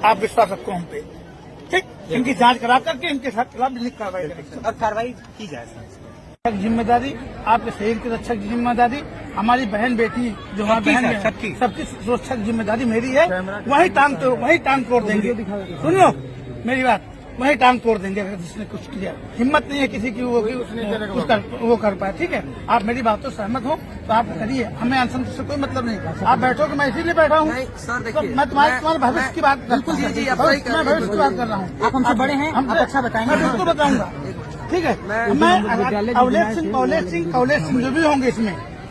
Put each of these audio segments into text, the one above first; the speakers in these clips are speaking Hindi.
आप विश्वास रखो हम पे, ठीक। इनकी जांच करा करके इनके साथ खिलाफ कार्रवाई करेंगे और कार्रवाई की जाए। जिम्मेदारी, आपके शरीर की रक्षा की जिम्मेदारी, हमारी बहन बेटी जो हमारी बहन है सबकी सुरक्षा की जिम्मेदारी मेरी है। वही टांग तोड़ देंगे। सुन लो मेरी बात, वही टांग तोड़ देंगे अगर जिसने कुछ किया। हिम्मत नहीं है किसी की वो कर पाए, ठीक है। आप मेरी बात तो सहमत हो तो आप करिए, हमें अनशन से कोई मतलब नहीं। आप बैठो कि मैं इसीलिए बैठा हूँ, मैं तुम्हारे भविष्य की बात मैं भविष्य की बात कर रहा हूँ। आप हमसे बड़े हैं, आप अच्छा बताएंगे। मैं बिल्कुल बताऊंगा, ठीक है। मैं अवलेश सिंह जो भी होंगे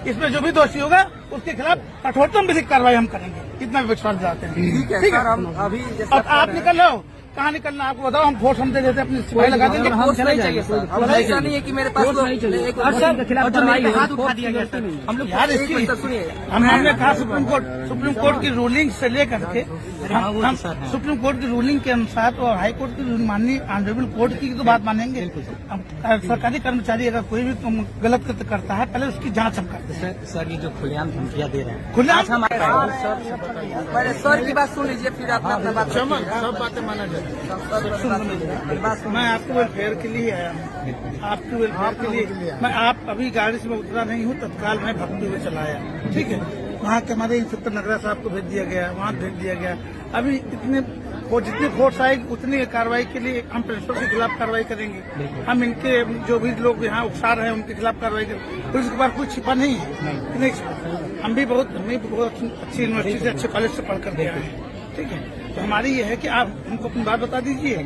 इसमें जो भी दोषी होगा उसके खिलाफ कठोरतम विधिक कार्रवाई हम करेंगे, इतना विश्वास दिलाते हैं, ठीक है। अभी आप निकल रहे हो, कहाँ निकलना आपको बताओ, हम फोर्स हम दे देते अपनी सिपाही लगा देंगे। ऐसा नहीं है कि मेरे पास हाथ उठा दिया गया सर। हम लोग यार इसकी हमने कहा सुप्रीम कोर्ट की रूलिंग से लेकर के हम सुप्रीम कोर्ट की रूलिंग के अनुसार और हाई कोर्ट की माननीय ऑनरेबल कोर्ट की तो बात मानेंगे। सरकारी कर्मचारी अगर कोई भी गलत कृत्य करता है पहले उसकी जांच हम करते हैं। सर ये जो खुलेआम धमकियां दे रहे हैं, खुलेआम पहले सर की बात सुन लीजिए, फिर आप अपना बात। सब बातें माना जाए। मैं आपको वेलफेयर के लिए आया हूँ, आपके वेलफेयर के लिए। मैं आप अभी गाड़ी से मैं उतरा नहीं हूँ, तत्काल मैं भगते हुए चला आया, ठीक है। वहाँ के हमारे इंस्पेक्टर नगरा साहब को भेज दिया गया, वहाँ भेज दिया गया। अभी जितनी फोर्स आएगी उतनी कार्रवाई के लिए हम प्रिंसिपल के खिलाफ कार्रवाई करेंगे। हम इनके जो भी लोग यहाँ उकसा रहे हैं उनके खिलाफ कार्रवाई करेंगे। पुलिस के पास कुछ छिपा नहीं है। हम भी बहुत अच्छी यूनिवर्सिटी से अच्छे कॉलेज से पढ़ कर गए हैं, ठीक है। तो हमारी ये है कि आप हमको अपनी बात बता दीजिए।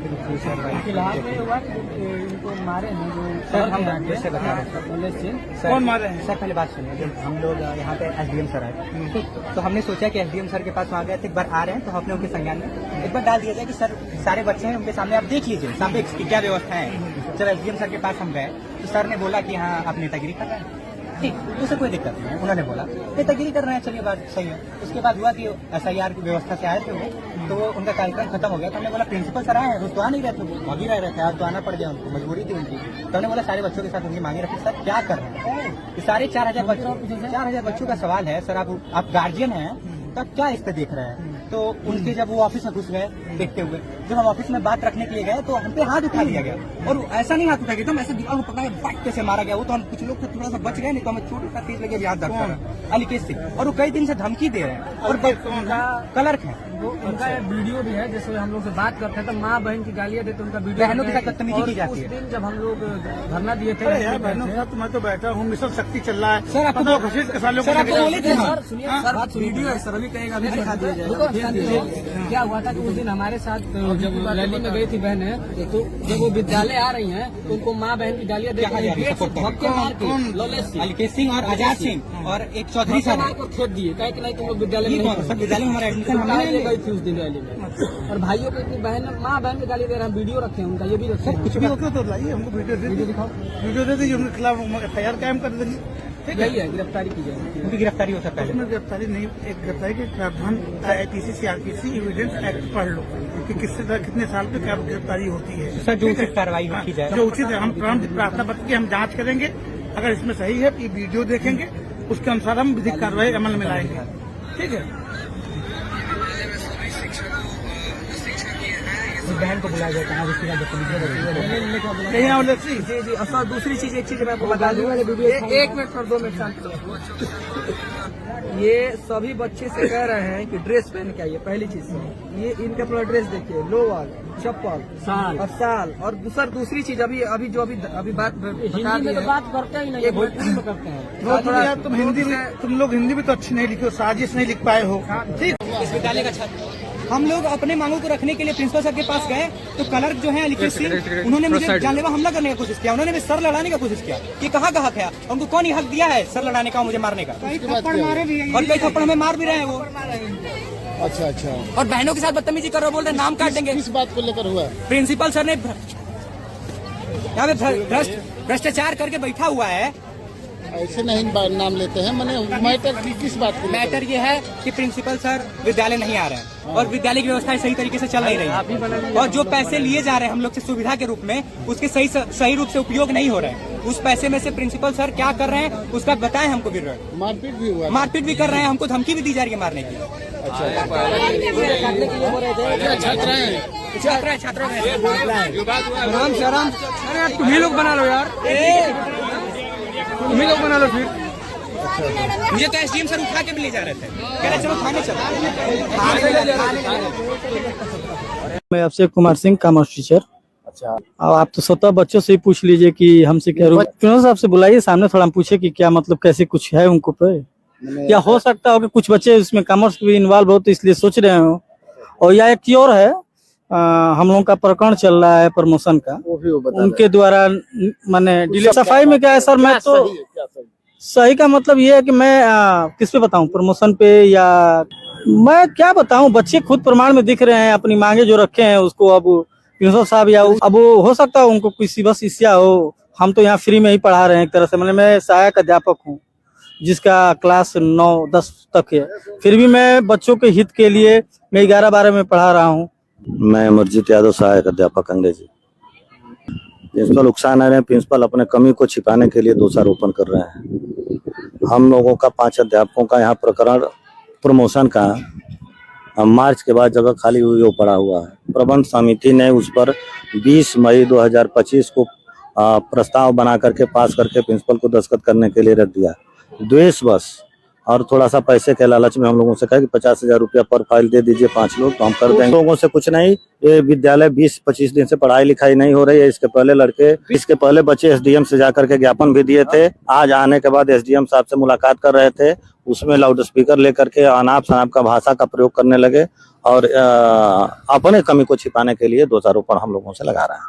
फिलहाल में हुआ इनको मारे हैं जो सर, हम जैसे बता रहे हैं कौन मारे हैं सर। पहले बात सुनिए, जब हम लोग यहाँ पे एसडीएम सर आए तो हमने सोचा कि एसडीएम सर के पास वहाँ गए थे, एक बार आ रहे हैं तो हमने उनके संज्ञान में एक बार डाल दिया जाए कि सर सारे बच्चे हैं उनके सामने आप देख लीजिए सामने क्या व्यवस्था है। जब एसडीएम सर के पास हम गए तो सर ने बोला कि हाँ आप नेतागिरी कर रहे हैं, ठीक, उसे कोई दिक्कत नहीं है। उन्होंने बोला नेतागिरी कर रहे हैं, चलिए बात सही है। उसके बाद हुआ कि SIR की व्यवस्था से आए थे वो, तो वो उनका कार्यक्रम खत्म हो गया। तो हमने बोला प्रिंसिपल सर आए हैं, वो तो आ नहीं रहे थे, वो भाग ही रहे थे, आज तो आना पड़ गया उनको, मजबूरी थी उनकी। तो हमने बोला सारे बच्चों के साथ उनकी मांगे रखी, सर क्या कर रहे हैं, सारे 4,000 बच्चों का सवाल है सर। आप गार्जियन हैं तब क्या इस पे देख रहे हैं। तो उनके जब वो ऑफिस में घुस गए देखते हुए, जब हम ऑफिस में बात रखने के लिए गए तो हम पे हाथ उठा दिया गया, और ऐसा नहीं हाथ उठा गया, तो ऐसे दीवार को पकड़ा के बाइक से मारा गया। वो तो हम कुछ लोग तो थोड़ा सा बच गए, नहीं तो हमें छोटा सा तेज लगे हाथ दर्द कर रहा है अलीकेश सिंह, और वो कई दिन से धमकी दे रहे हैं। और क्लर्क है, उनका वीडियो भी है, जैसे हम लोग से बात करते हैं तो माँ बहन की गालियाँ देते, उनका वीडियो बहनों के साथ बदतमीजी की जाती है। उस दिन जब हम लोग धरना दिए थे बहनों के साथ, मैं तो बैठा हूँ, मिशन शक्ति चल रहा है सर। आपको बोले थे वीडियो है सर, अभी कहेगा अभी दिखा दिया जाए। क्या हुआ था कि उस दिन हमारे साथ जब रैली में गई थी बहनें, तो जब वो विद्यालय आ रही हैं तो उनको माँ बहन की गालियाँ देकर अलीकेश सिंह और आजाद सिंह और एक चौधरी साहब को खेत दिए, कहे कि नहीं तुम लोग विद्यालय में विद्यालय में हमारा एडमिशन गई थी उस दिन रैली में। और भाइयों को इतनी माँ बहन की गाली दे रहे हैं, वीडियो रखे हैं उनका, ये भी रखे कुछ भी होता तो लाइए, हमको वीडियो दिखाओ, वीडियो दे दीजिए, उनके खिलाफ FIR कायम कर देंगे, ठीक है। यही है, गिरफ्तारी की जाए। उनकी गिरफ्तारी हो सकता है। उसमें गिरफ्तारी नहीं, एक गिरफ्तारी के प्रावधान IPC CRPC एविडेंस एक्ट पढ़ लो कि कितने साल पे क्या गिरफ्तारी होती है। सर जो उचित कार्रवाई की जाए, जो उचित है, हम प्रार्थना पत्र की हम जांच करेंगे। अगर इसमें सही है कि वीडियो देखेंगे, उसके अनुसार हम विधिक कार्रवाई अमल में लाएंगे, ठीक है। बहन को बुलाया जाए कहाँ जी जी। सर दूसरी चीज, एक चीज मैं आपको बता दूं, 1 मिनट सर, 2 मिनट शांत। ये सभी बच्चे से कह रहे हैं कि ड्रेस पहन के आइए, पहली चीज। ये इनका पूरा ड्रेस देखिए, लोअर, चप्पल, साल। और सर दूसरी चीज, अभी जो बात हिंदी में तो बात करते ही नहीं, भोजपुरी में करते हैं। थोड़ा तुम लोग हिंदी भी तो अच्छी नहीं लिखी हो, साजिश नहीं लिख पाए हो, ठीक। इस विद्यालय का छात्र हम लोग अपने मांगों को रखने के लिए प्रिंसिपल सर के पास गए, तो क्लर्क जो है अलीकेश सिंह, उन्होंने मुझे जानलेवा हमला करने की कोशिश किया। उन्होंने सर लड़ाने की कोशिश किया कि कहाँ है, उनको कौन ही हक दिया है सर लड़ाने का, मुझे मारने का। और कई थप्पड़ हमें मार भी रहे हैं वो। अच्छा। और बहनों के साथ बदतमीजी कर रहे, बोल रहे नाम काट देंगे। किस बात को लेकर हुआ? प्रिंसिपल सर ने यहाँ पे भ्रष्टाचार करके बैठा हुआ है। ऐसे नहीं नाम लेते हैं, मैंने मैटर किस बात को? मैटर ये है कि प्रिंसिपल सर विद्यालय नहीं आ रहे हैं और विद्यालय की व्यवस्था सही तरीके से चल नहीं रही, और जो पैसे लिए जा रहे हैं हम लोग से सुविधा के रूप में, उसके सही रूप से उपयोग नहीं हो रहे हैं। उस पैसे में से प्रिंसिपल सर क्या कर रहे हैं उसका बताएं हमको। भी मारपीट भी हुआ, मारपीट भी कर रहे हैं, हमको धमकी भी दी जा रही है मारने की। छात्रों आराम से आराम। अरे यार तुम ही लोग बना लो यार, तुम ही लोग बना लो फिर। मुझे तो एसडीएम सर उठा के भी ले जा रहे थे, कह रहे चलो थाने चलो। मैं अभिषेक कुमार सिंह, कॉमर्स टीचर। अच्छा, अब आप तो स्वतः बच्चों से ही पूछ लीजिए कि हमसे क्या प्रिंसिपल साहब से बुलाइए सामने, थोड़ा हम पूछे कि क्या मतलब कैसे कुछ है उनको पे, या हो सकता हो कि कुछ बच्चे उसमें कॉमर्स भी इन्वॉल्व हो तो इसलिए सोच रहे हो। और या एक और है, हम लोगों का प्रकरण चल रहा है प्रमोशन का, वो भी वो बता उनके द्वारा माने डिले। सफाई में क्या है सर, मैं तो सही का मतलब ये है कि मैं किस पे बताऊं, प्रमोशन पे या मैं क्या बताऊं। बच्चे खुद प्रमाण में दिख रहे हैं, अपनी मांगे जो रखे हैं उसको अब प्रिंसिपल साहब या अब हो सकता है उनको किसी बस इस्या हो। हम तो यहाँ फ्री में ही पढ़ा रहे हैं एक तरह से, मतलब मैं सहायक अध्यापक हूँ जिसका क्लास 9-10 तक है, फिर भी मैं बच्चों के हित के लिए मैं 11-12 में पढ़ा रहा हूँ। मैं अमरजीत यादव, सहायक अध्यापक अंग्रेजी। प्रिंसिपल उकसा रहे हैं, प्रिंसिपल अपने कमी को छिपाने के लिए दोषारोपण कर रहे हैं। हम लोगों का 5 अध्यापकों का यहाँ प्रकरण प्रमोशन का मार्च के बाद जगह खाली हुई वो पड़ा हुआ है। प्रबंध समिति ने उस पर 20 मई 2025 को प्रस्ताव बना करके पास करके प्रिंसिपल को दस्तखत करने के लिए रख दिया। द्वेषवश और थोड़ा सा पैसे के लालच में हम लोगों से कहा कि 50,000 रुपया पर फाइल दे दीजिए 5 लोग तो हम कर देंगे। लोगों से कुछ नहीं, ये विद्यालय 20-25 दिन से पढ़ाई लिखाई नहीं हो रही है। इसके पहले बच्चे एसडीएम से जाकर के ज्ञापन भी दिए थे। आज आने के बाद एसडीएम साहब से मुलाकात कर रहे थे, उसमें लाउड स्पीकर लेकर के अनाप शनाप का भाषा का प्रयोग करने लगे और अपने कमी को छिपाने के लिए दोषारोपण हम लोगों से लगा रहे हैं।